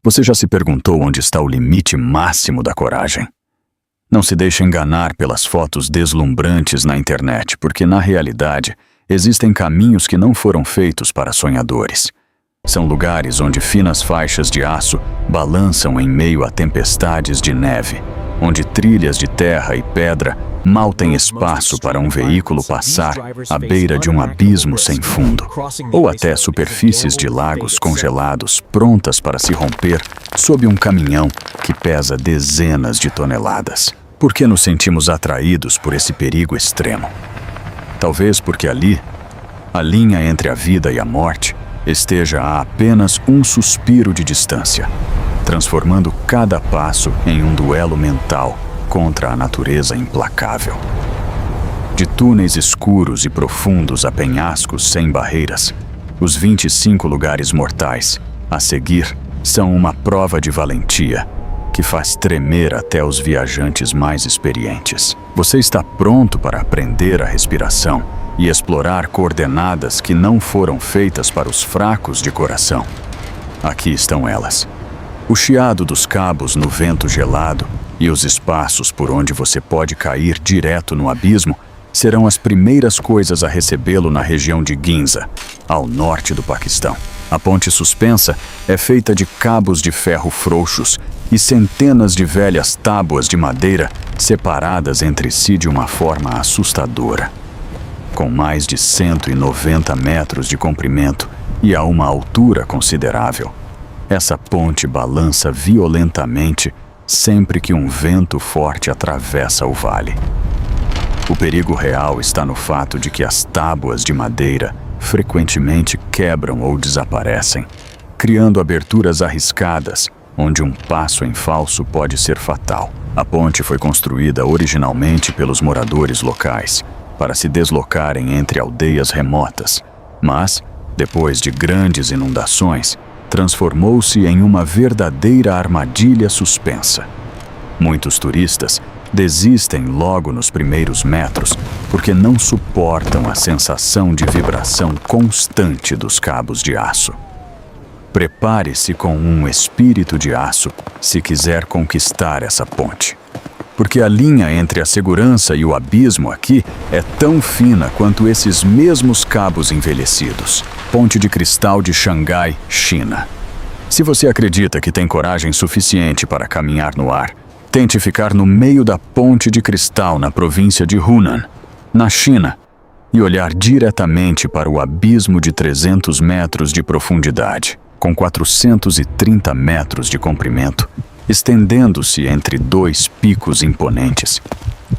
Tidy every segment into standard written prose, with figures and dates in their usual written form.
Você já se perguntou onde está o limite máximo da coragem? Não se deixe enganar pelas fotos deslumbrantes na internet, porque na realidade existem caminhos que não foram feitos para sonhadores. São lugares onde finas faixas de aço balançam em meio a tempestades de neve, onde trilhas de terra e pedra mal têm espaço para um veículo passar à beira de um abismo sem fundo, ou até superfícies de lagos congelados prontas para se romper sob um caminhão que pesa dezenas de toneladas. Por que nos sentimos atraídos por esse perigo extremo? Talvez porque ali, a linha entre a vida e a morte esteja a apenas um suspiro de distância, transformando cada passo em um duelo mental contra a natureza implacável. De túneis escuros e profundos a penhascos sem barreiras, os 25 lugares mortais a seguir são uma prova de valentia que faz tremer até os viajantes mais experientes. Você está pronto para aprender a respiração e explorar coordenadas que não foram feitas para os fracos de coração? Aqui estão elas. O chiado dos cabos no vento gelado e os espaços por onde você pode cair direto no abismo serão as primeiras coisas a recebê-lo na região de Ginza, ao norte do Paquistão. A ponte suspensa é feita de cabos de ferro frouxos e centenas de velhas tábuas de madeira separadas entre si de uma forma assustadora. Com mais de 190 metros de comprimento e a uma altura considerável, essa ponte balança violentamente sempre que um vento forte atravessa o vale. O perigo real está no fato de que as tábuas de madeira frequentemente quebram ou desaparecem, criando aberturas arriscadas, onde um passo em falso pode ser fatal. A ponte foi construída originalmente pelos moradores locais, para se deslocarem entre aldeias remotas, mas, depois de grandes inundações, transformou-se em uma verdadeira armadilha suspensa. Muitos turistas desistem logo nos primeiros metros porque não suportam a sensação de vibração constante dos cabos de aço. Prepare-se com um espírito de aço se quiser conquistar essa ponte, porque a linha entre a segurança e o abismo aqui é tão fina quanto esses mesmos cabos envelhecidos. Ponte de Cristal de Xangai, China. Se você acredita que tem coragem suficiente para caminhar no ar, tente ficar no meio da Ponte de Cristal na província de Hunan, na China, e olhar diretamente para o abismo de 300 metros de profundidade, com 430 metros de comprimento, estendendo-se entre dois picos imponentes.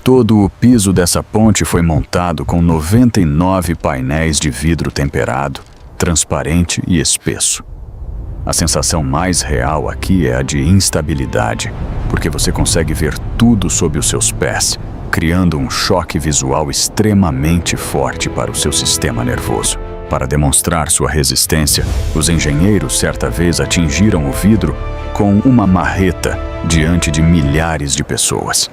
Todo o piso dessa ponte foi montado com 99 painéis de vidro temperado, transparente e espesso. A sensação mais real aqui é a de instabilidade, porque você consegue ver tudo sob os seus pés, criando um choque visual extremamente forte para o seu sistema nervoso. Para demonstrar sua resistência, os engenheiros certa vez atingiram o vidro com uma marreta diante de milhares de pessoas.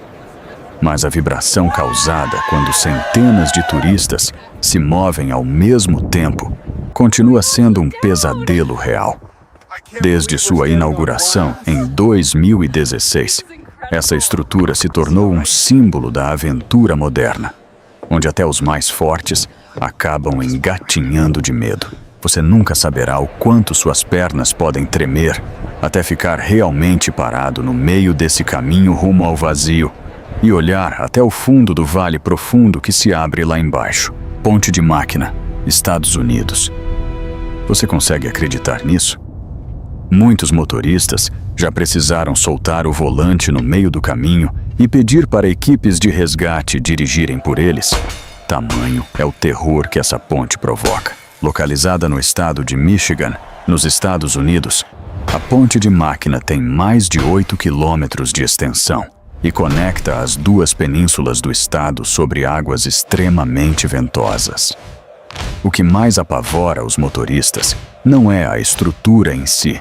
Mas a vibração causada quando centenas de turistas se movem ao mesmo tempo continua sendo um pesadelo real. Desde sua inauguração em 2016, essa estrutura se tornou um símbolo da aventura moderna, onde até os mais fortes acabam engatinhando de medo. Você nunca saberá o quanto suas pernas podem tremer até ficar realmente parado no meio desse caminho rumo ao vazio e olhar até o fundo do vale profundo que se abre lá embaixo. Ponte de Máquina, Estados Unidos. Você consegue acreditar nisso? Muitos motoristas já precisaram soltar o volante no meio do caminho e pedir para equipes de resgate dirigirem por eles. Tamanho é o terror que essa ponte provoca. Localizada no estado de Michigan, nos Estados Unidos, a Ponte de Máquina tem mais de 8 quilômetros de extensão e conecta as duas penínsulas do estado sobre águas extremamente ventosas. O que mais apavora os motoristas não é a estrutura em si,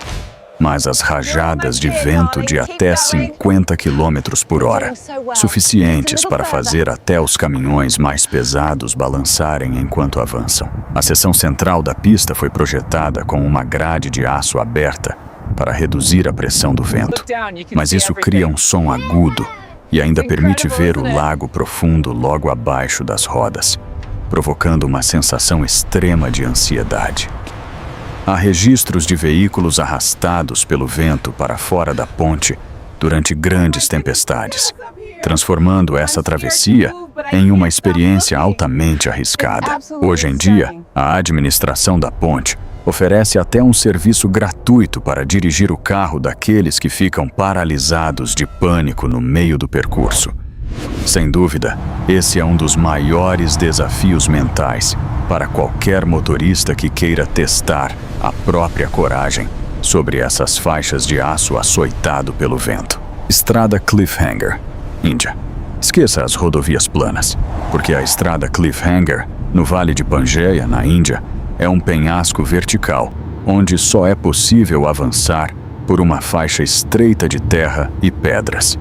mas as rajadas de vento de até 50 km por hora, suficientes para fazer até os caminhões mais pesados balançarem enquanto avançam. A seção central da pista foi projetada com uma grade de aço aberta para reduzir a pressão do vento. Mas isso cria um som agudo e ainda permite ver o lago profundo logo abaixo das rodas, provocando uma sensação extrema de ansiedade. Há registros de veículos arrastados pelo vento para fora da ponte durante grandes tempestades, transformando essa travessia em uma experiência altamente arriscada. Hoje em dia, a administração da ponte oferece até um serviço gratuito para dirigir o carro daqueles que ficam paralisados de pânico no meio do percurso. Sem dúvida, esse é um dos maiores desafios mentais para qualquer motorista que queira testar a própria coragem sobre essas faixas de aço açoitado pelo vento. Estrada Cliffhanger, Índia. Esqueça as rodovias planas, porque a estrada Cliffhanger, no Vale de Pangeia, na Índia, é um penhasco vertical, onde só é possível avançar por uma faixa estreita de terra e pedras.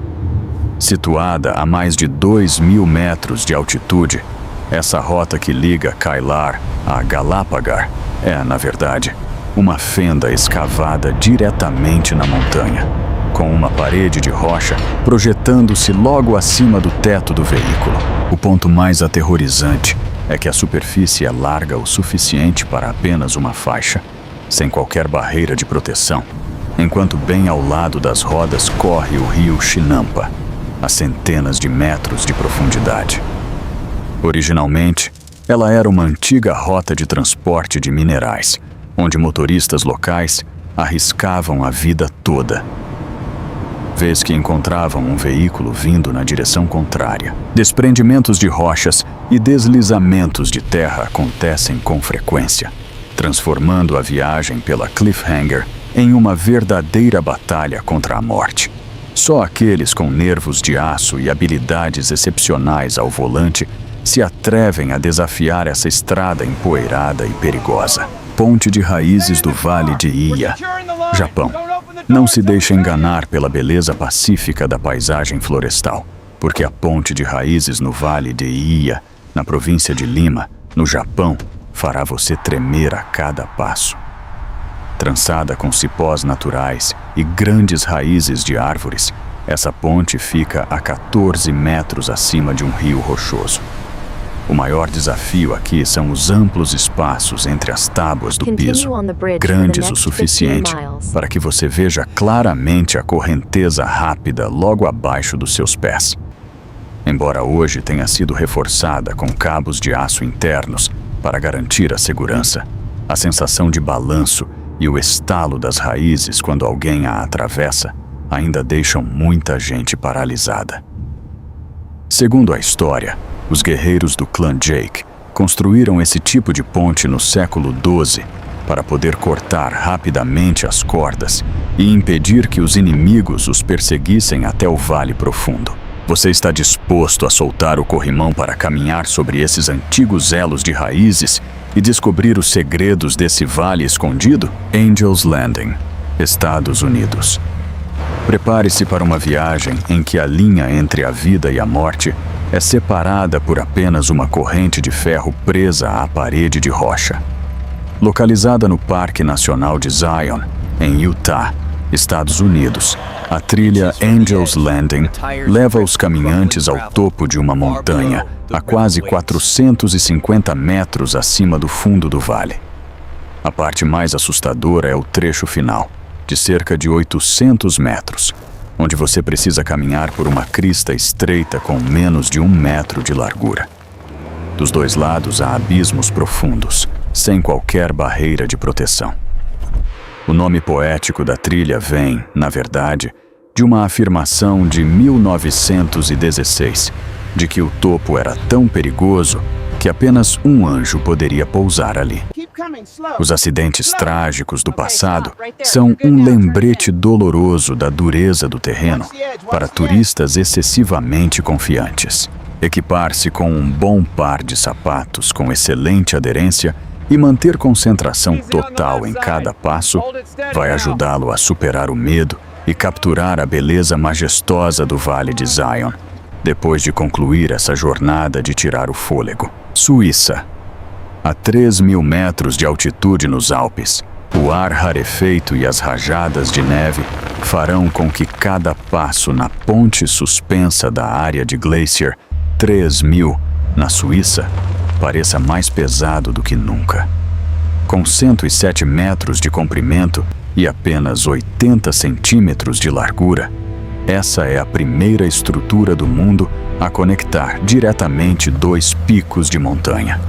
Situada a mais de 2.000 metros de altitude, essa rota que liga Kailar a Galapagar é, na verdade, uma fenda escavada diretamente na montanha, com uma parede de rocha projetando-se logo acima do teto do veículo. O ponto mais aterrorizante é que a superfície é larga o suficiente para apenas uma faixa, sem qualquer barreira de proteção, enquanto bem ao lado das rodas corre o rio Chinampa, a centenas de metros de profundidade. Originalmente, ela era uma antiga rota de transporte de minerais, onde motoristas locais arriscavam a vida toda, vez que encontravam um veículo vindo na direção contrária. Desprendimentos de rochas e deslizamentos de terra acontecem com frequência, transformando a viagem pela Cliffhanger em uma verdadeira batalha contra a morte. Só aqueles com nervos de aço e habilidades excepcionais ao volante se atrevem a desafiar essa estrada empoeirada e perigosa. Ponte de raízes do Vale de Iya, Japão. Não se deixe enganar pela beleza pacífica da paisagem florestal, porque a ponte de raízes no Vale de Iya, na província de Lima, no Japão, fará você tremer a cada passo. Trançada com cipós naturais e grandes raízes de árvores, essa ponte fica a 14 metros acima de um rio rochoso. O maior desafio aqui são os amplos espaços entre as tábuas do piso, grandes o suficiente para que você veja claramente a correnteza rápida logo abaixo dos seus pés. Embora hoje tenha sido reforçada com cabos de aço internos para garantir a segurança, a sensação de balanço e o estalo das raízes quando alguém a atravessa ainda deixam muita gente paralisada. Segundo a história, os guerreiros do clã Jake construíram esse tipo de ponte no século XII para poder cortar rapidamente as cordas e impedir que os inimigos os perseguissem até o vale profundo. Você está disposto a soltar o corrimão para caminhar sobre esses antigos elos de raízes e descobrir os segredos desse vale escondido? Angel's Landing, Estados Unidos. Prepare-se para uma viagem em que a linha entre a vida e a morte é separada por apenas uma corrente de ferro presa à parede de rocha. Localizada no Parque Nacional de Zion, em Utah, Estados Unidos, a trilha Angel's Landing leva os caminhantes ao topo de uma montanha a quase 450 metros acima do fundo do vale. A parte mais assustadora é o trecho final, de cerca de 800 metros, onde você precisa caminhar por uma crista estreita com menos de 1 metro de largura. Dos dois lados há abismos profundos, sem qualquer barreira de proteção. O nome poético da trilha vem, na verdade, de uma afirmação de 1916, de que o topo era tão perigoso que apenas um anjo poderia pousar ali. Os acidentes trágicos do passado são um lembrete doloroso da dureza do terreno para turistas excessivamente confiantes. Equipar-se com um bom par de sapatos com excelente aderência e manter concentração total em cada passo vai ajudá-lo a superar o medo e capturar a beleza majestosa do Vale de Zion, depois de concluir essa jornada de tirar o fôlego. Suíça. A 3.000 metros de altitude nos Alpes, O ar rarefeito e as rajadas de neve farão com que cada passo na ponte suspensa da área de Glacier 3000, na Suíça, pareça mais pesado do que nunca. Com 107 metros de comprimento e apenas 80 centímetros de largura, essa é a primeira estrutura do mundo a conectar diretamente dois picos de montanha.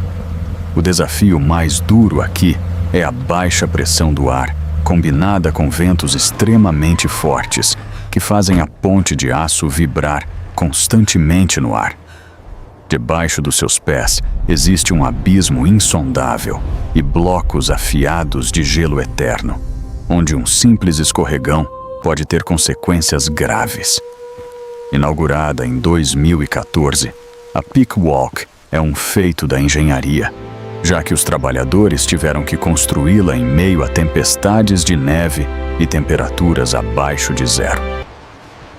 O desafio mais duro aqui é a baixa pressão do ar, combinada com ventos extremamente fortes, que fazem a ponte de aço vibrar constantemente no ar. Debaixo dos seus pés existe um abismo insondável e blocos afiados de gelo eterno, onde um simples escorregão pode ter consequências graves. Inaugurada em 2014, a Peak Walk é um feito da engenharia, já que os trabalhadores tiveram que construí-la em meio a tempestades de neve e temperaturas abaixo de zero.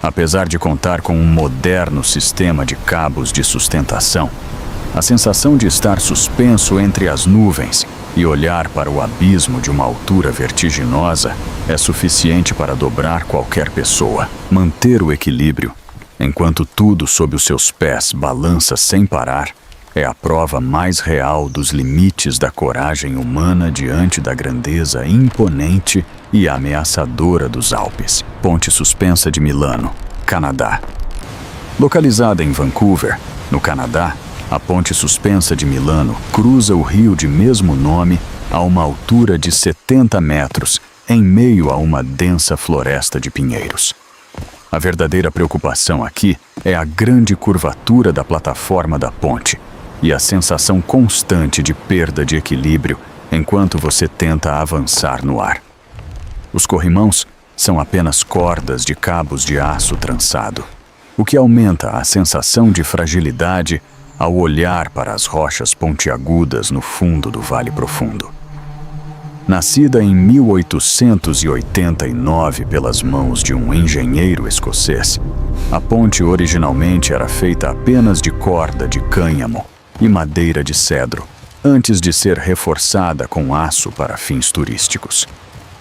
Apesar de contar com um moderno sistema de cabos de sustentação, a sensação de estar suspenso entre as nuvens e olhar para o abismo de uma altura vertiginosa é suficiente para dobrar qualquer pessoa. Manter o equilíbrio, enquanto tudo sob os seus pés balança sem parar, é a prova mais real dos limites da coragem humana diante da grandeza imponente e ameaçadora dos Alpes. Ponte suspensa de Milano, Canadá. Localizada em Vancouver, no Canadá, a ponte suspensa de Milano cruza o rio de mesmo nome a uma altura de 70 metros, em meio a uma densa floresta de pinheiros. A verdadeira preocupação aqui é a grande curvatura da plataforma da ponte e a sensação constante de perda de equilíbrio enquanto você tenta avançar no ar. Os corrimãos são apenas cordas de cabos de aço trançado, o que aumenta a sensação de fragilidade ao olhar para as rochas pontiagudas no fundo do Vale Profundo. Nascida em 1889 pelas mãos de um engenheiro escocês, a ponte originalmente era feita apenas de corda de cânhamo e madeira de cedro, antes de ser reforçada com aço para fins turísticos.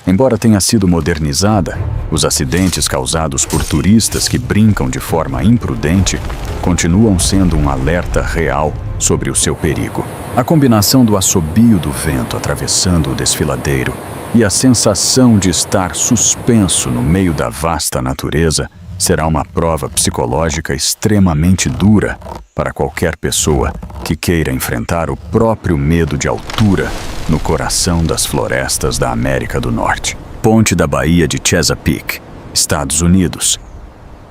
Embora tenha sido modernizada, os acidentes causados por turistas que brincam de forma imprudente continuam sendo um alerta real sobre o seu perigo. A combinação do assobio do vento atravessando o desfiladeiro e a sensação de estar suspenso no meio da vasta natureza será uma prova psicológica extremamente dura para qualquer pessoa que queira enfrentar o próprio medo de altura no coração das florestas da América do Norte. Ponte da Baía de Chesapeake, Estados Unidos.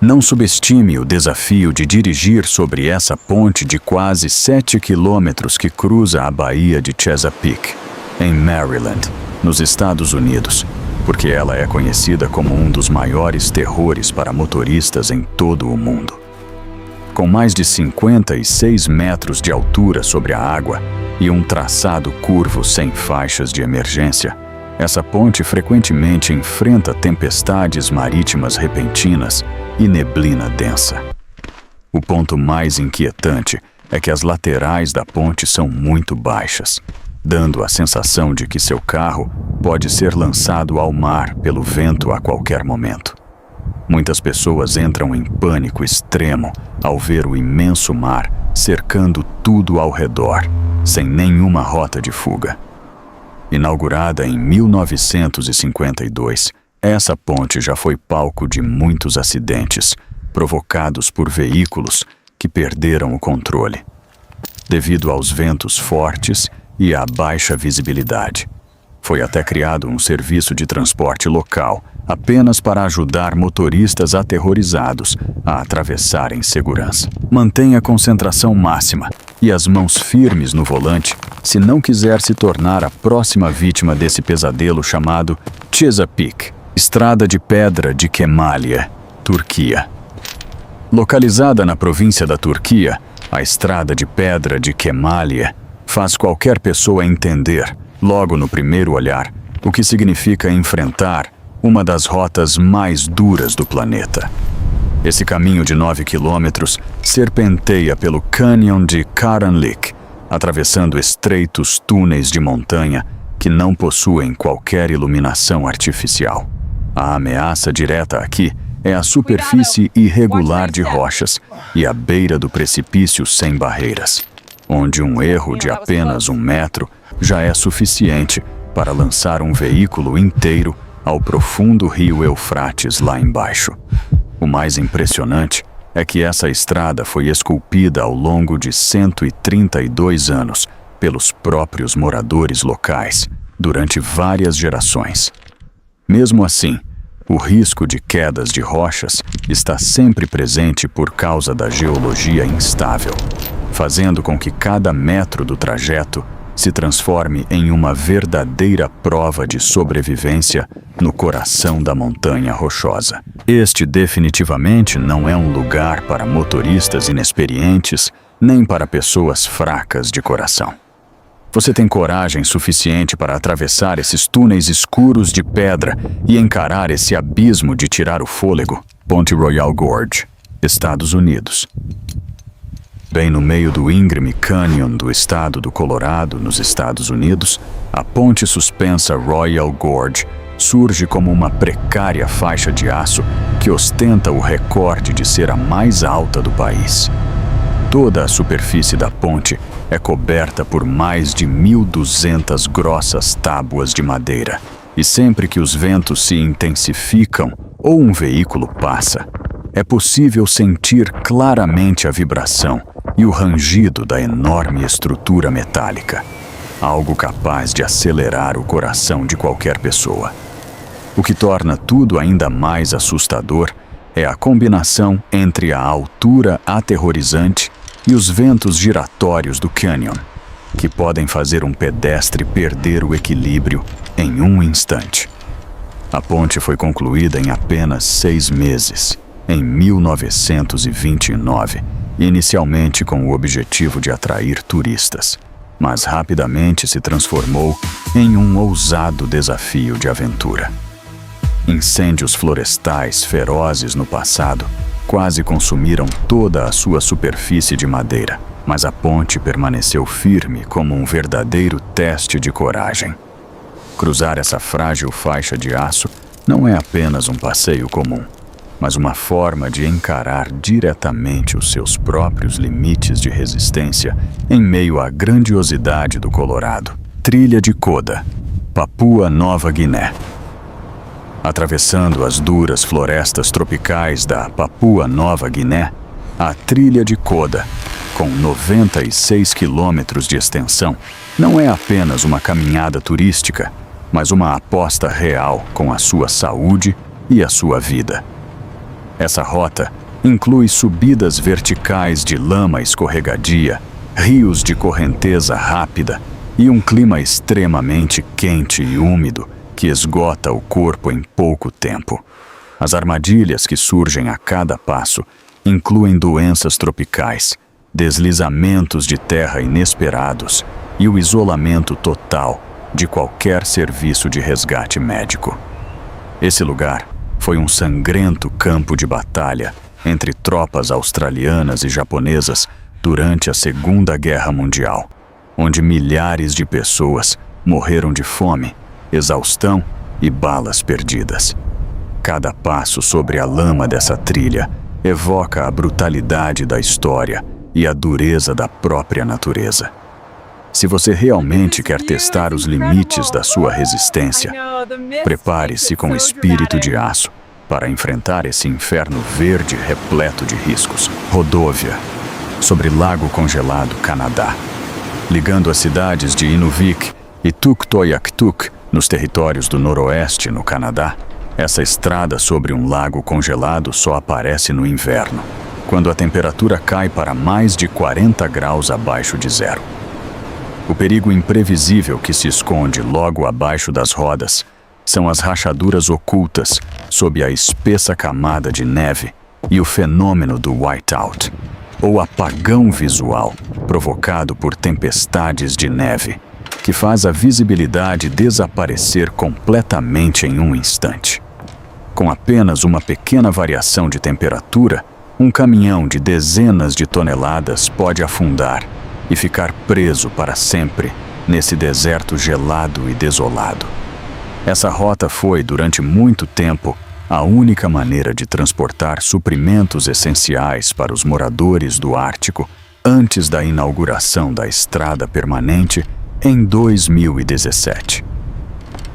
Não subestime o desafio de dirigir sobre essa ponte de quase 7 quilômetros que cruza a Baía de Chesapeake, em Maryland, nos Estados Unidos, porque ela é conhecida como um dos maiores terrores para motoristas em todo o mundo. Com mais de 56 metros de altura sobre a água e um traçado curvo sem faixas de emergência, essa ponte frequentemente enfrenta tempestades marítimas repentinas e neblina densa. O ponto mais inquietante é que as laterais da ponte são muito baixas, dando a sensação de que seu carro pode ser lançado ao mar pelo vento a qualquer momento. Muitas pessoas entram em pânico extremo ao ver o imenso mar cercando tudo ao redor, sem nenhuma rota de fuga. Inaugurada em 1952, essa ponte já foi palco de muitos acidentes provocados por veículos que perderam o controle, devido aos ventos fortes e à baixa visibilidade. Foi até criado um serviço de transporte local apenas para ajudar motoristas aterrorizados a atravessar em segurança. Mantenha a concentração máxima e as mãos firmes no volante se não quiser se tornar a próxima vítima desse pesadelo chamado Chesapeake, Estrada de Pedra de Kemalya, Turquia. Localizada na província da Turquia, a Estrada de Pedra de Kemalya faz qualquer pessoa entender, logo no primeiro olhar, o que significa enfrentar uma das rotas mais duras do planeta. Esse caminho de 9 quilômetros serpenteia pelo cânion de Karanlik, atravessando estreitos túneis de montanha que não possuem qualquer iluminação artificial. A ameaça direta aqui é a superfície irregular de rochas e a beira do precipício sem barreiras, onde um erro de apenas 1 metro já é suficiente para lançar um veículo inteiro ao profundo rio Eufrates lá embaixo. O mais impressionante é que essa estrada foi esculpida ao longo de 132 anos pelos próprios moradores locais durante várias gerações. Mesmo assim, o risco de quedas de rochas está sempre presente por causa da geologia instável, fazendo com que cada metro do trajeto se transforme em uma verdadeira prova de sobrevivência no coração da montanha rochosa. Este definitivamente não é um lugar para motoristas inexperientes nem para pessoas fracas de coração. Você tem coragem suficiente para atravessar esses túneis escuros de pedra e encarar esse abismo de tirar o fôlego? Ponte Royal Gorge, Estados Unidos. Bem no meio do íngreme Canyon do estado do Colorado, nos Estados Unidos, a ponte suspensa Royal Gorge surge como uma precária faixa de aço que ostenta o recorde de ser a mais alta do país. Toda a superfície da ponte é coberta por mais de 1.200 grossas tábuas de madeira, e sempre que os ventos se intensificam ou um veículo passa, é possível sentir claramente a vibração e o rangido da enorme estrutura metálica, algo capaz de acelerar o coração de qualquer pessoa. O que torna tudo ainda mais assustador é a combinação entre a altura aterrorizante e os ventos giratórios do canyon, que podem fazer um pedestre perder o equilíbrio em um instante. A ponte foi concluída em apenas 6 meses, em 1929, inicialmente com o objetivo de atrair turistas, mas rapidamente se transformou em um ousado desafio de aventura. Incêndios florestais ferozes no passado quase consumiram toda a sua superfície de madeira, mas a ponte permaneceu firme como um verdadeiro teste de coragem. Cruzar essa frágil faixa de aço não é apenas um passeio comum, mas uma forma de encarar diretamente os seus próprios limites de resistência em meio à grandiosidade do Colorado. Trilha de Koda, Papua Nova Guiné. Atravessando as duras florestas tropicais da Papua Nova Guiné, a Trilha de Koda, com 96 quilômetros de extensão, não é apenas uma caminhada turística, mas uma aposta real com a sua saúde e a sua vida. Essa rota inclui subidas verticais de lama escorregadia, rios de correnteza rápida e um clima extremamente quente e úmido que esgota o corpo em pouco tempo. As armadilhas que surgem a cada passo incluem doenças tropicais, deslizamentos de terra inesperados e o isolamento total de qualquer serviço de resgate médico. Esse lugar foi um sangrento campo de batalha entre tropas australianas e japonesas durante a Segunda Guerra Mundial, onde milhares de pessoas morreram de fome, exaustão e balas perdidas. Cada passo sobre a lama dessa trilha evoca a brutalidade da história e a dureza da própria natureza. Se você realmente quer testar os limites da sua resistência, prepare-se com espírito de aço para enfrentar esse inferno verde repleto de riscos. Rodovia sobre Lago Congelado, Canadá. Ligando as cidades de Inuvik e Tuktoyaktuk, nos territórios do Noroeste, no Canadá, essa estrada sobre um lago congelado só aparece no inverno, quando a temperatura cai para mais de 40 graus abaixo de zero. O perigo imprevisível que se esconde logo abaixo das rodas são as rachaduras ocultas sob a espessa camada de neve e o fenômeno do whiteout, ou apagão visual provocado por tempestades de neve, que faz a visibilidade desaparecer completamente em um instante. Com apenas uma pequena variação de temperatura, um caminhão de dezenas de toneladas pode afundar e ficar preso para sempre nesse deserto gelado e desolado. Essa rota foi, durante muito tempo, a única maneira de transportar suprimentos essenciais para os moradores do Ártico antes da inauguração da estrada permanente em 2017.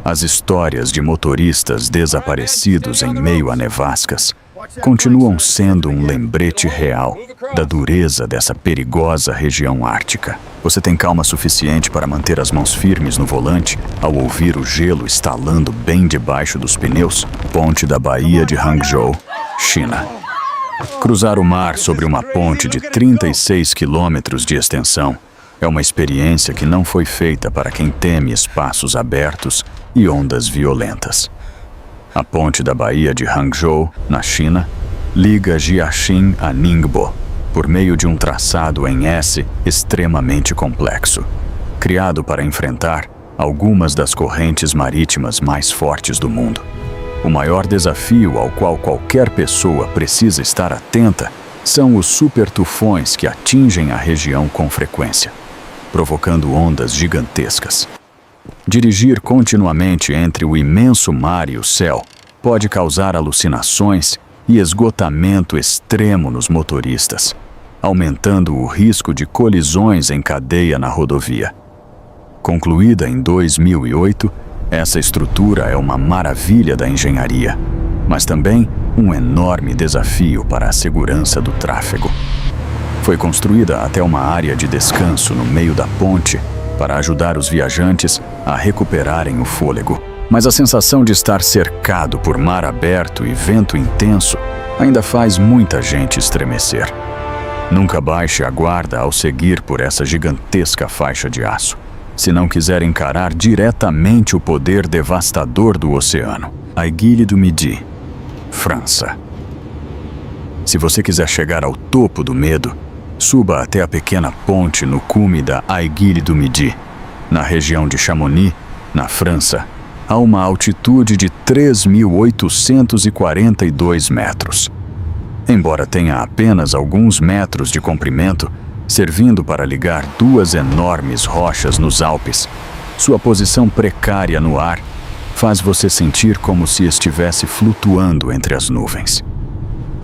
As histórias de motoristas desaparecidos em meio a nevascas continuam sendo um lembrete real da dureza dessa perigosa região ártica. Você tem calma suficiente para manter as mãos firmes no volante ao ouvir o gelo estalando bem debaixo dos pneus? Ponte da Baía de Hangzhou, China. Cruzar o mar sobre uma ponte de 36 quilômetros de extensão é uma experiência que não foi feita para quem teme espaços abertos e ondas violentas. A ponte da Baía de Hangzhou, na China, liga Jiaxing a Ningbo por meio de um traçado em S extremamente complexo, criado para enfrentar algumas das correntes marítimas mais fortes do mundo. O maior desafio ao qual qualquer pessoa precisa estar atenta são os supertufões que atingem a região com frequência, provocando ondas gigantescas. Dirigir continuamente entre o imenso mar e o céu pode causar alucinações e esgotamento extremo nos motoristas, aumentando o risco de colisões em cadeia na rodovia. Concluída em 2008, essa estrutura é uma maravilha da engenharia, mas também um enorme desafio para a segurança do tráfego. Foi construída até uma área de descanso no meio da ponte para ajudar os viajantes a recuperarem o fôlego. Mas a sensação de estar cercado por mar aberto e vento intenso ainda faz muita gente estremecer. Nunca baixe a guarda ao seguir por essa gigantesca faixa de aço, se não quiser encarar diretamente o poder devastador do oceano. Aiguille du Midi, França. Se você quiser chegar ao topo do medo, suba até a pequena ponte no cume da Aiguille du Midi, na região de Chamonix, na França, a uma altitude de 3.842 metros. Embora tenha apenas alguns metros de comprimento, servindo para ligar duas enormes rochas nos Alpes, sua posição precária no ar faz você sentir como se estivesse flutuando entre as nuvens.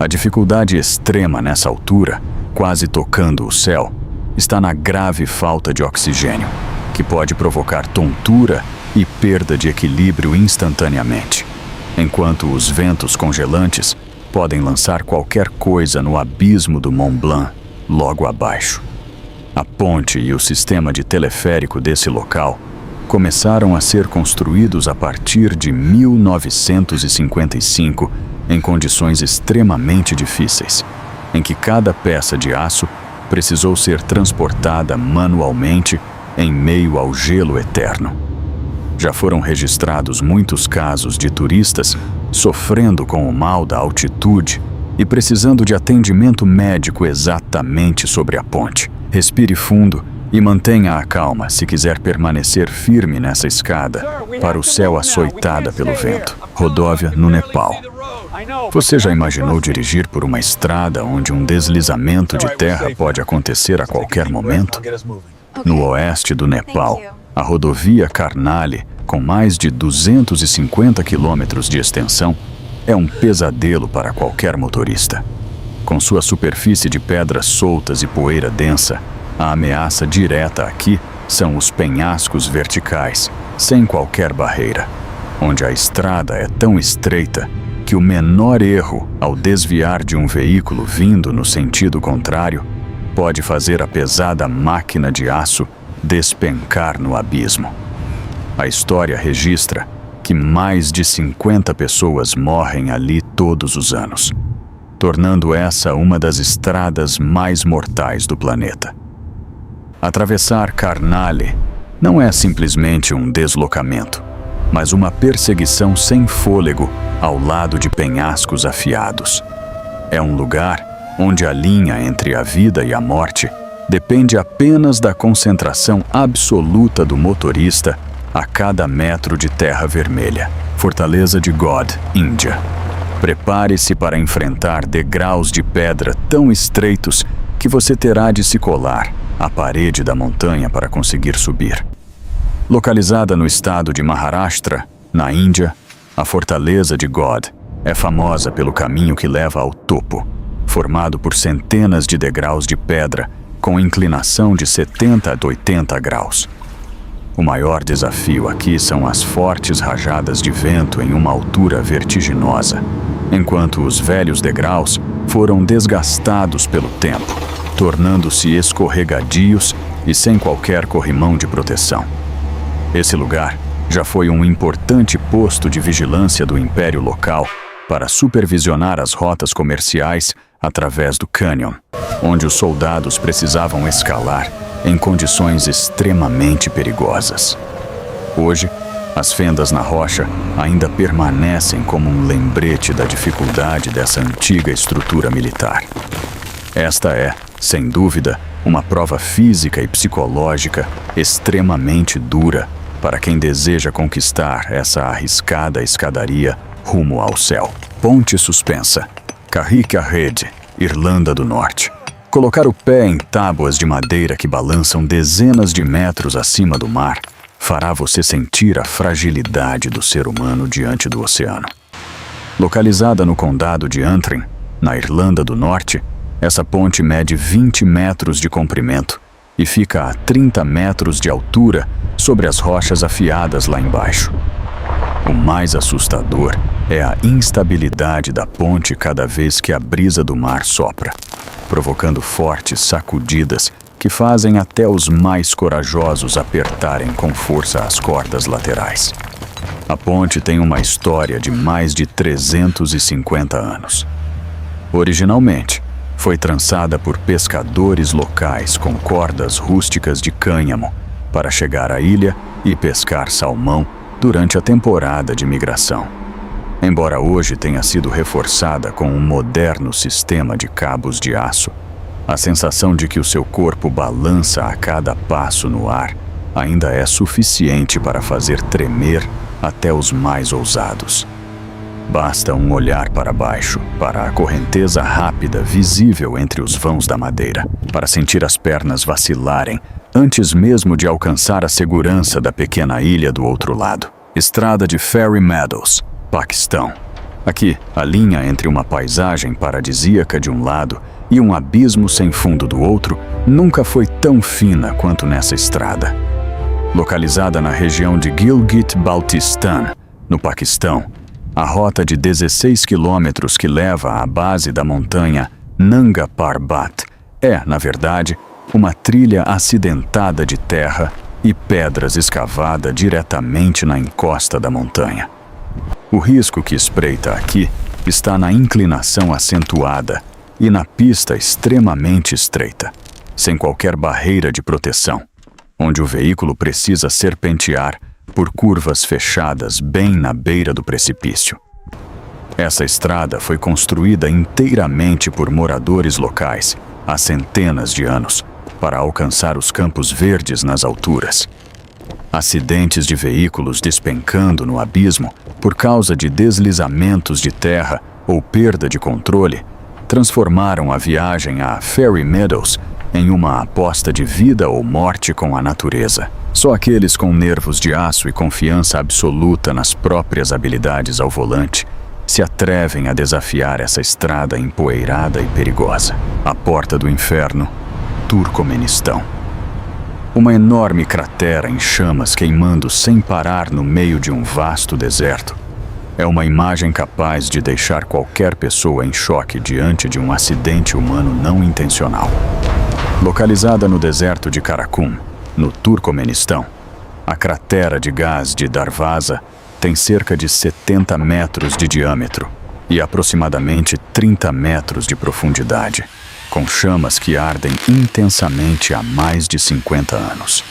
A dificuldade extrema nessa altura, quase tocando o céu, está na grave falta de oxigênio, que pode provocar tontura e perda de equilíbrio instantaneamente, enquanto os ventos congelantes podem lançar qualquer coisa no abismo do Mont Blanc, logo abaixo. A ponte e o sistema de teleférico desse local começaram a ser construídos a partir de 1955 em condições extremamente difíceis, em que cada peça de aço precisou ser transportada manualmente em meio ao gelo eterno. Já foram registrados muitos casos de turistas sofrendo com o mal da altitude e precisando de atendimento médico exatamente sobre a ponte. Respire fundo e mantenha a calma se quiser permanecer firme nessa escada para o céu açoitada pelo vento. Rodovia no Nepal. Você já imaginou dirigir por uma estrada onde um deslizamento de terra pode acontecer a qualquer momento? No oeste do Nepal, a rodovia Karnali, com mais de 250 quilômetros de extensão, é um pesadelo para qualquer motorista. Com sua superfície de pedras soltas e poeira densa, a ameaça direta aqui são os penhascos verticais, sem qualquer barreira, onde a estrada é tão estreita que o menor erro ao desviar de um veículo vindo no sentido contrário pode fazer a pesada máquina de aço despencar no abismo. A história registra que mais de 50 pessoas morrem ali todos os anos, tornando essa uma das estradas mais mortais do planeta. Atravessar Karnali não é simplesmente um deslocamento, mas uma perseguição sem fôlego ao lado de penhascos afiados. É um lugar onde a linha entre a vida e a morte depende apenas da concentração absoluta do motorista a cada metro de terra vermelha. Fortaleza de God, Índia. Prepare-se para enfrentar degraus de pedra tão estreitos que você terá de se colar à parede da montanha para conseguir subir. Localizada no estado de Maharashtra, na Índia, a fortaleza de God é famosa pelo caminho que leva ao topo, formado por centenas de degraus de pedra com inclinação de 70 a 80 graus. O maior desafio aqui são as fortes rajadas de vento em uma altura vertiginosa, enquanto os velhos degraus foram desgastados pelo tempo, tornando-se escorregadios e sem qualquer corrimão de proteção. Esse lugar já foi um importante posto de vigilância do Império local para supervisionar as rotas comerciais através do cânion, onde os soldados precisavam escalar em condições extremamente perigosas. Hoje, as fendas na rocha ainda permanecem como um lembrete da dificuldade dessa antiga estrutura militar. Esta é, sem dúvida, uma prova física e psicológica extremamente dura para quem deseja conquistar essa arriscada escadaria rumo ao céu. Ponte suspensa, Carrick-a-Rede, Irlanda do Norte. Colocar o pé em tábuas de madeira que balançam dezenas de metros acima do mar fará você sentir a fragilidade do ser humano diante do oceano. Localizada no condado de Antrim, na Irlanda do Norte, essa ponte mede 20 metros de comprimento e fica a 30 metros de altura sobre as rochas afiadas lá embaixo. O mais assustador é a instabilidade da ponte cada vez que a brisa do mar sopra, provocando fortes sacudidas que fazem até os mais corajosos apertarem com força as cordas laterais. A ponte tem uma história de mais de 350 anos. Originalmente, foi trançada por pescadores locais com cordas rústicas de cânhamo para chegar à ilha e pescar salmão durante a temporada de migração. Embora hoje tenha sido reforçada com um moderno sistema de cabos de aço, a sensação de que o seu corpo balança a cada passo no ar ainda é suficiente para fazer tremer até os mais ousados. Basta um olhar para baixo, para a correnteza rápida visível entre os vãos da madeira, para sentir as pernas vacilarem antes mesmo de alcançar a segurança da pequena ilha do outro lado. Estrada de Fairy Meadows, Paquistão. Aqui, a linha entre uma paisagem paradisíaca de um lado e um abismo sem fundo do outro nunca foi tão fina quanto nessa estrada. Localizada na região de Gilgit-Baltistan, no Paquistão, a rota de 16 quilômetros que leva à base da montanha Nanga Parbat é, na verdade, uma trilha acidentada de terra e pedras escavada diretamente na encosta da montanha. O risco que espreita aqui está na inclinação acentuada e na pista extremamente estreita, sem qualquer barreira de proteção, onde o veículo precisa serpentear por curvas fechadas bem na beira do precipício. Essa estrada foi construída inteiramente por moradores locais há centenas de anos para alcançar os campos verdes nas alturas. Acidentes de veículos despencando no abismo por causa de deslizamentos de terra ou perda de controle transformaram a viagem a Fairy Meadows em uma aposta de vida ou morte com a natureza. Só aqueles com nervos de aço e confiança absoluta nas próprias habilidades ao volante se atrevem a desafiar essa estrada empoeirada e perigosa. A porta do inferno, Turcomenistão. Uma enorme cratera em chamas queimando sem parar no meio de um vasto deserto. É uma imagem capaz de deixar qualquer pessoa em choque diante de um acidente humano não intencional. Localizada no deserto de Karakum, no Turcomenistão, a cratera de gás de Darvaza tem cerca de 70 metros de diâmetro e aproximadamente 30 metros de profundidade, com chamas que ardem intensamente há mais de 50 anos.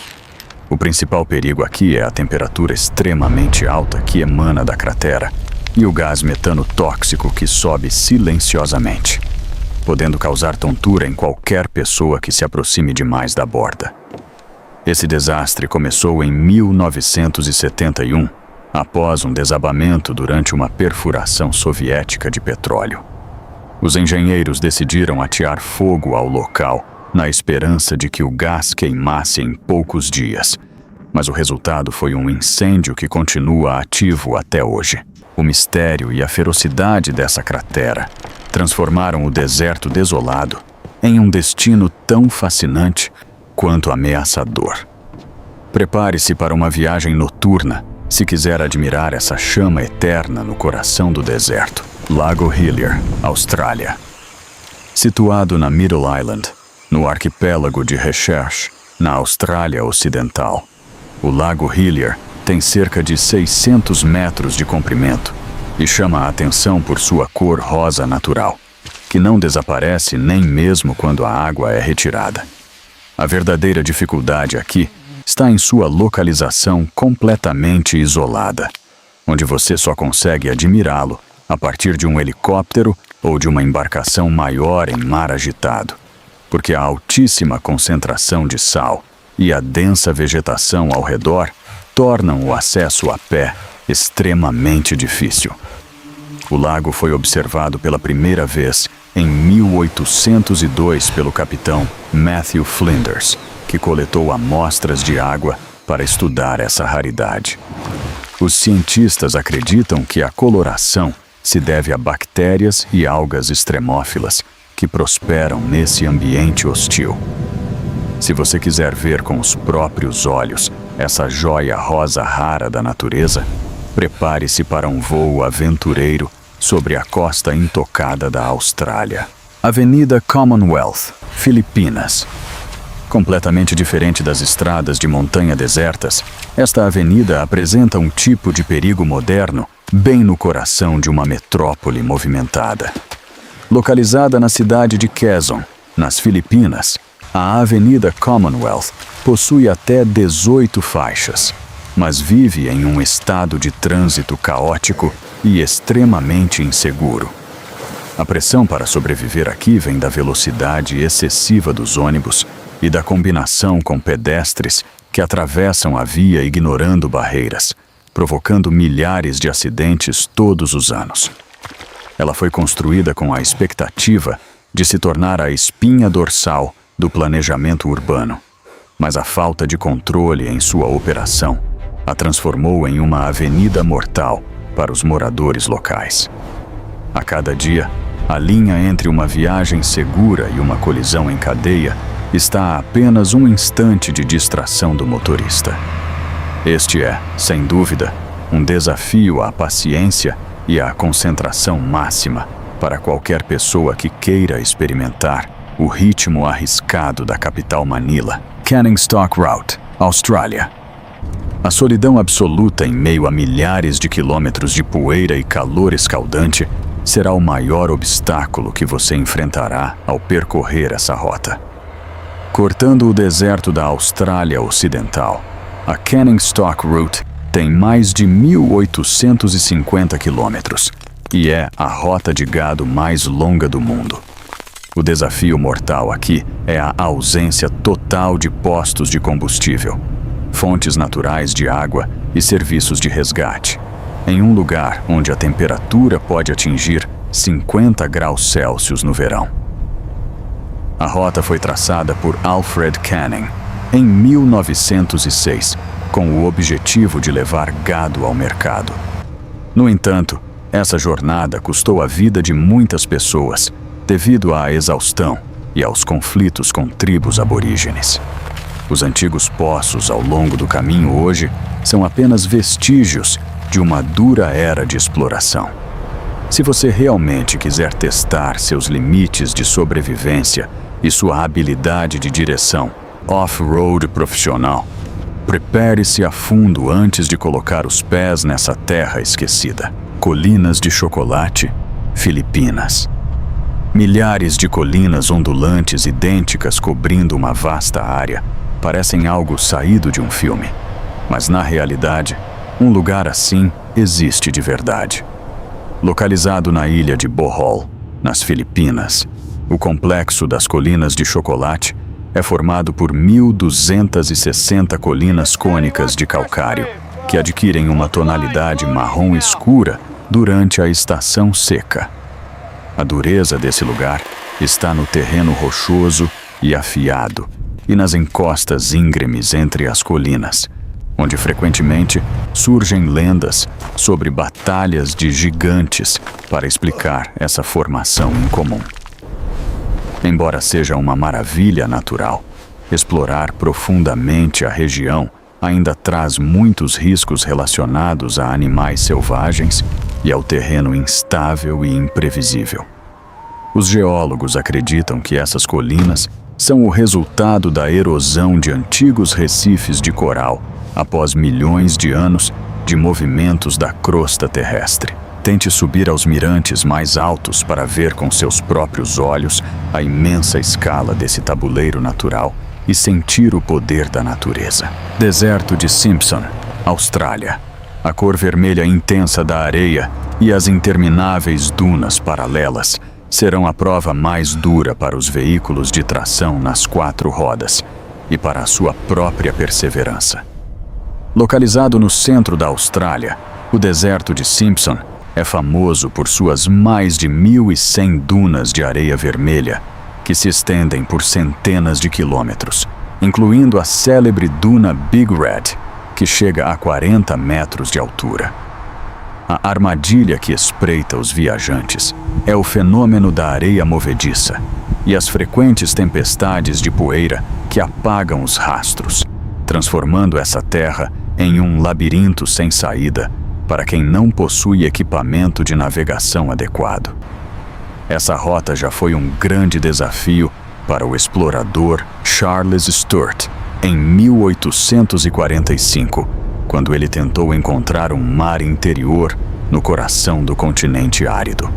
O principal perigo aqui é a temperatura extremamente alta que emana da cratera e o gás metano tóxico que sobe silenciosamente, podendo causar tontura em qualquer pessoa que se aproxime demais da borda. Esse desastre começou em 1971, após um desabamento durante uma perfuração soviética de petróleo. Os engenheiros decidiram atear fogo ao local, na esperança de que o gás queimasse em poucos dias, mas o resultado foi um incêndio que continua ativo até hoje. O mistério e a ferocidade dessa cratera transformaram o deserto desolado em um destino tão fascinante quanto ameaçador. Prepare-se para uma viagem noturna se quiser admirar essa chama eterna no coração do deserto. Lago Hillier, Austrália. Situado na Middle Island, no arquipélago de Recherche, na Austrália Ocidental, o Lago Hillier tem cerca de 600 metros de comprimento e chama a atenção por sua cor rosa natural, que não desaparece nem mesmo quando a água é retirada. A verdadeira dificuldade aqui está em sua localização completamente isolada, onde você só consegue admirá-lo a partir de um helicóptero ou de uma embarcação maior em mar agitado, porque a altíssima concentração de sal e a densa vegetação ao redor tornam o acesso a pé extremamente difícil. O lago foi observado pela primeira vez em 1802 pelo capitão Matthew Flinders, que coletou amostras de água para estudar essa raridade. Os cientistas acreditam que a coloração se deve a bactérias e algas extremófilas que prosperam nesse ambiente hostil. Se você quiser ver com os próprios olhos essa joia rosa rara da natureza, prepare-se para um voo aventureiro sobre a costa intocada da Austrália. Avenida Commonwealth, Filipinas. Completamente diferente das estradas de montanha desertas, esta avenida apresenta um tipo de perigo moderno bem no coração de uma metrópole movimentada. Localizada na cidade de Quezon, nas Filipinas, a Avenida Commonwealth possui até 18 faixas, mas vive em um estado de trânsito caótico e extremamente inseguro. A pressão para sobreviver aqui vem da velocidade excessiva dos ônibus e da combinação com pedestres que atravessam a via ignorando barreiras, provocando milhares de acidentes todos os anos. Ela foi construída com a expectativa de se tornar a espinha dorsal do planejamento urbano, mas a falta de controle em sua operação a transformou em uma avenida mortal para os moradores locais. A cada dia, a linha entre uma viagem segura e uma colisão em cadeia está a apenas um instante de distração do motorista. Este é, sem dúvida, um desafio à paciência e à concentração máxima para qualquer pessoa que queira experimentar o ritmo arriscado da capital Manila. Canning Stock Route, Austrália. A solidão absoluta em meio a milhares de quilômetros de poeira e calor escaldante será o maior obstáculo que você enfrentará ao percorrer essa rota. Cortando o deserto da Austrália Ocidental, a Canning Stock Route tem mais de 1.850 quilômetros e é a rota de gado mais longa do mundo. O desafio mortal aqui é a ausência total de postos de combustível, fontes naturais de água e serviços de resgate, em um lugar onde a temperatura pode atingir 50 graus Celsius no verão. A rota foi traçada por Alfred Canning em 1906, com o objetivo de levar gado ao mercado. No entanto, essa jornada custou a vida de muitas pessoas devido à exaustão e aos conflitos com tribos aborígenes. Os antigos poços ao longo do caminho hoje são apenas vestígios de uma dura era de exploração. Se você realmente quiser testar seus limites de sobrevivência e sua habilidade de direção off-road profissional, prepare-se a fundo antes de colocar os pés nessa terra esquecida. Colinas de Chocolate, Filipinas. Milhares de colinas ondulantes idênticas cobrindo uma vasta área parecem algo saído de um filme, mas na realidade, um lugar assim existe de verdade. Localizado na ilha de Bohol, nas Filipinas, o complexo das Colinas de Chocolate é formado por 1.260 colinas cônicas de calcário que adquirem uma tonalidade marrom escura durante a estação seca. A dureza desse lugar está no terreno rochoso e afiado e nas encostas íngremes entre as colinas, onde frequentemente surgem lendas sobre batalhas de gigantes para explicar essa formação incomum. Embora seja uma maravilha natural, explorar profundamente a região ainda traz muitos riscos relacionados a animais selvagens e ao terreno instável e imprevisível. Os geólogos acreditam que essas colinas são o resultado da erosão de antigos recifes de coral após milhões de anos de movimentos da crosta terrestre. Tente subir aos mirantes mais altos para ver com seus próprios olhos a imensa escala desse tabuleiro natural e sentir o poder da natureza. Deserto de Simpson, Austrália. A cor vermelha intensa da areia e as intermináveis dunas paralelas serão a prova mais dura para os veículos de tração nas 4 rodas e para a sua própria perseverança. Localizado no centro da Austrália, o deserto de Simpson é famoso por suas mais de 1.100 dunas de areia vermelha que se estendem por centenas de quilômetros, incluindo a célebre duna Big Red, que chega a 40 metros de altura. A armadilha que espreita os viajantes é o fenômeno da areia movediça e as frequentes tempestades de poeira que apagam os rastros, transformando essa terra em um labirinto sem saída para quem não possui equipamento de navegação adequado. Essa rota já foi um grande desafio para o explorador Charles Sturt em 1845, quando ele tentou encontrar um mar interior no coração do continente árido.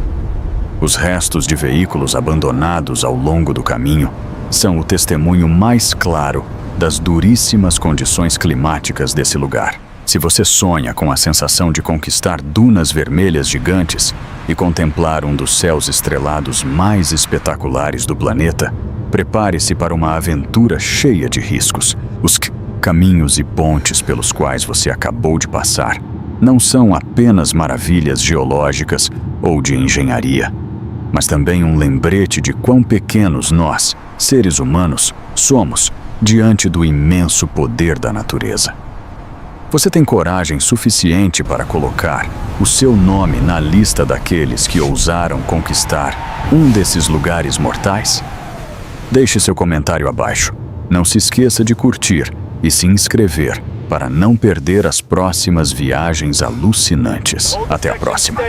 Os restos de veículos abandonados ao longo do caminho são o testemunho mais claro das duríssimas condições climáticas desse lugar. Se você sonha com a sensação de conquistar dunas vermelhas gigantes e contemplar um dos céus estrelados mais espetaculares do planeta, prepare-se para uma aventura cheia de riscos. Os caminhos e pontes pelos quais você acabou de passar não são apenas maravilhas geológicas ou de engenharia, mas também um lembrete de quão pequenos nós, seres humanos, somos diante do imenso poder da natureza. Você tem coragem suficiente para colocar o seu nome na lista daqueles que ousaram conquistar um desses lugares mortais? Deixe seu comentário abaixo. Não se esqueça de curtir e se inscrever para não perder as próximas viagens alucinantes. Até a próxima.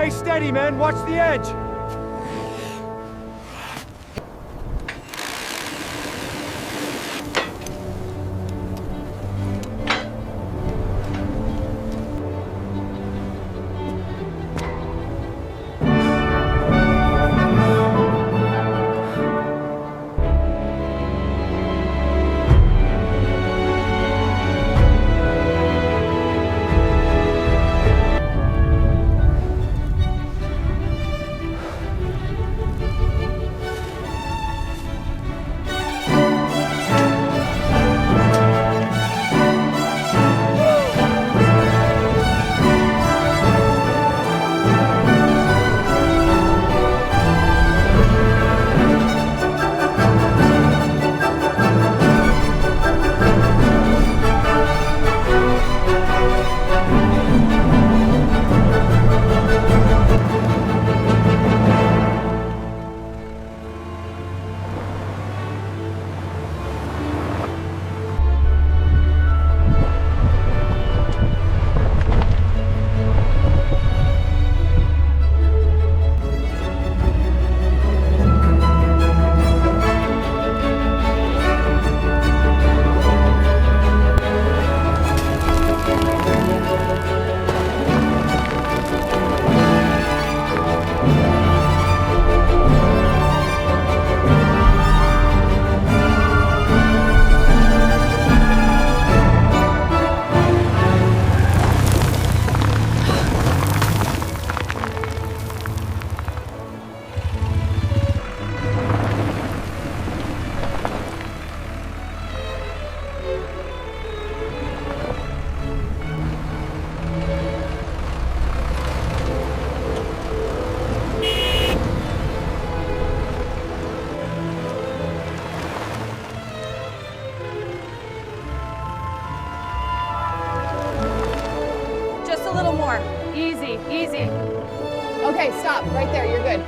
Stay steady, man. Watch the edge. Just a little more. Easy, easy. Okay, stop. Right there. You're good.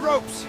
ropes.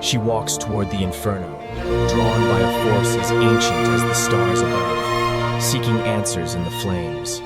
She walks toward the inferno, drawn by a force as ancient as the stars above, seeking answers in the flames.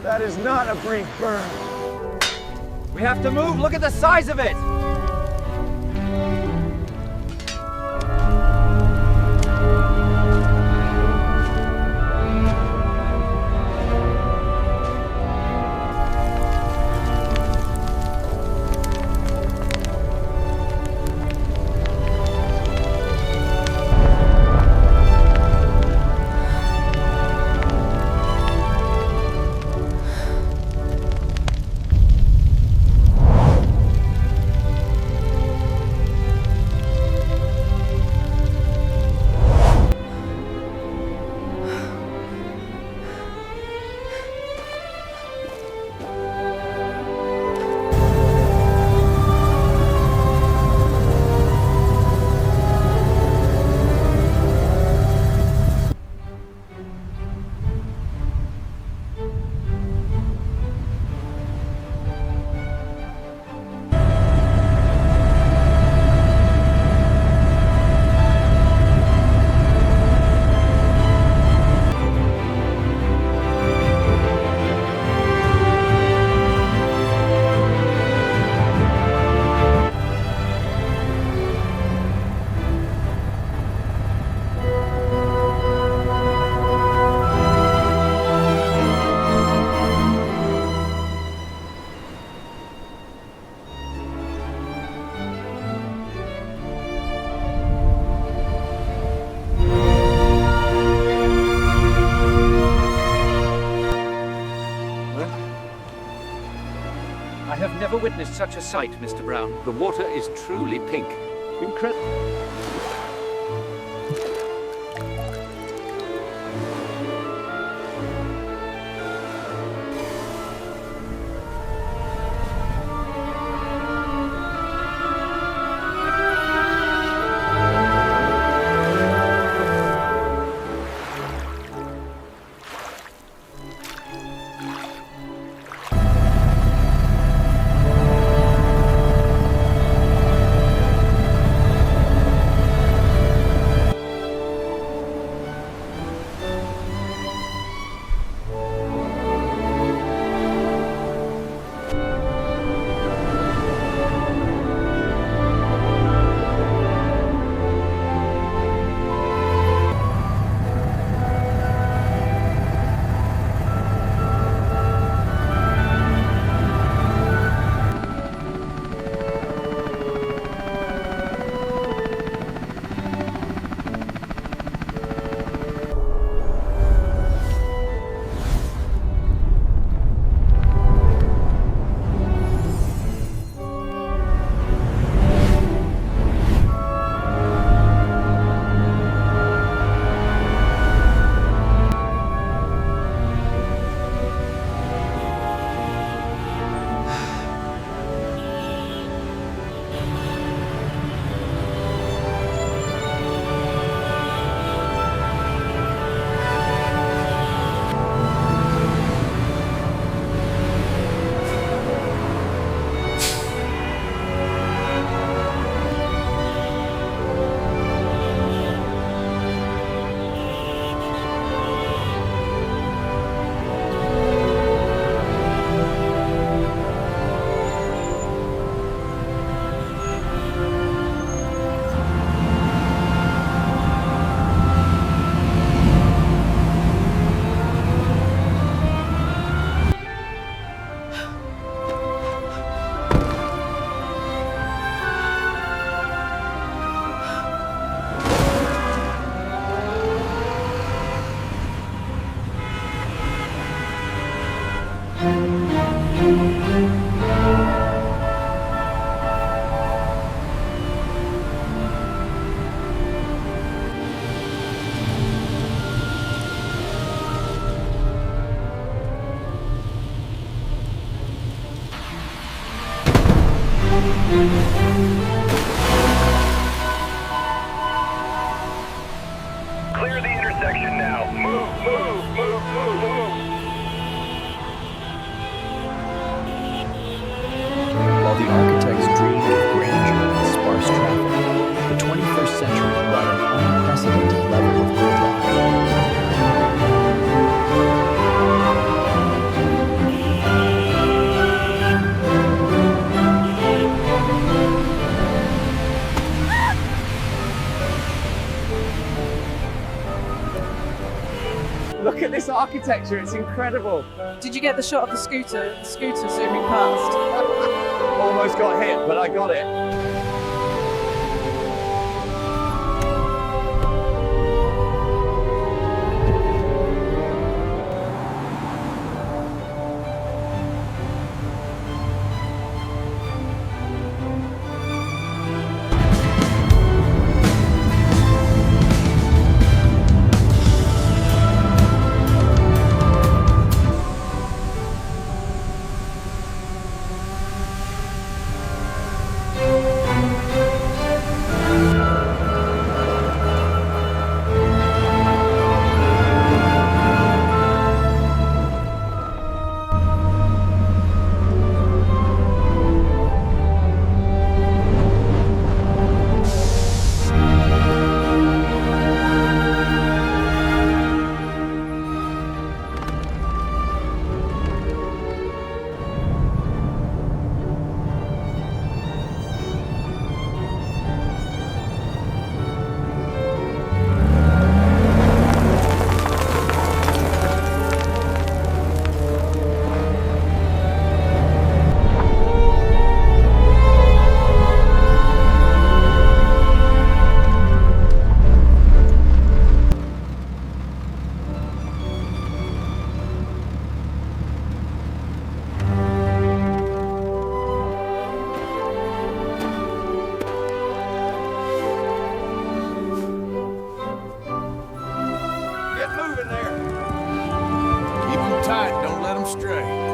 That is not a brief burn. We have to move. Look at the size of it. I have never witnessed such a sight, Mr. Brown. The water is truly pink. Incredible. Clear the intersection now. Move, move, move, move, move. While the architects dreamed of grandeur and sparse traffic, the 21st century brought an unprecedented level of gridlock. architecture. It's incredible. Did you get the shot of the scooter zooming past? Almost got hit, but I got it. Get moving there. Keep them tight, don't let them stray.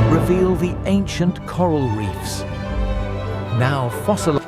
reveal the ancient coral reefs, now fossilized.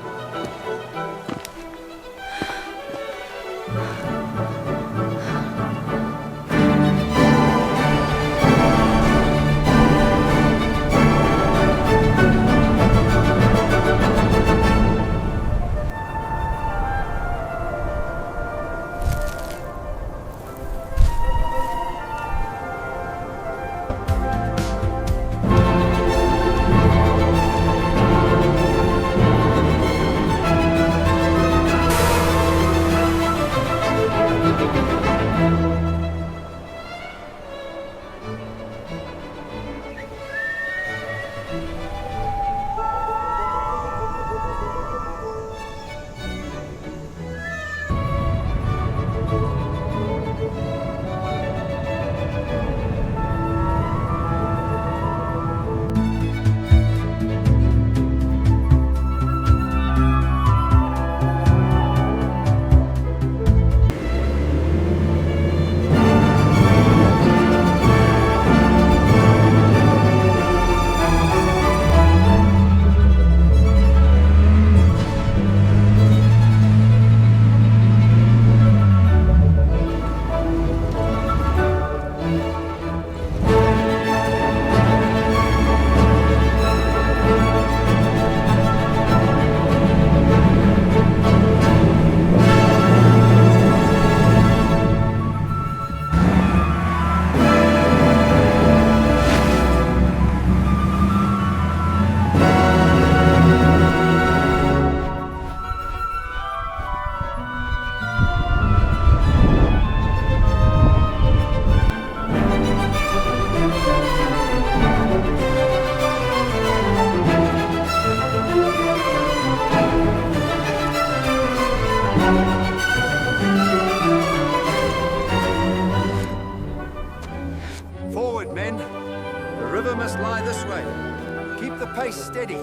Fly this way. Keep the pace steady.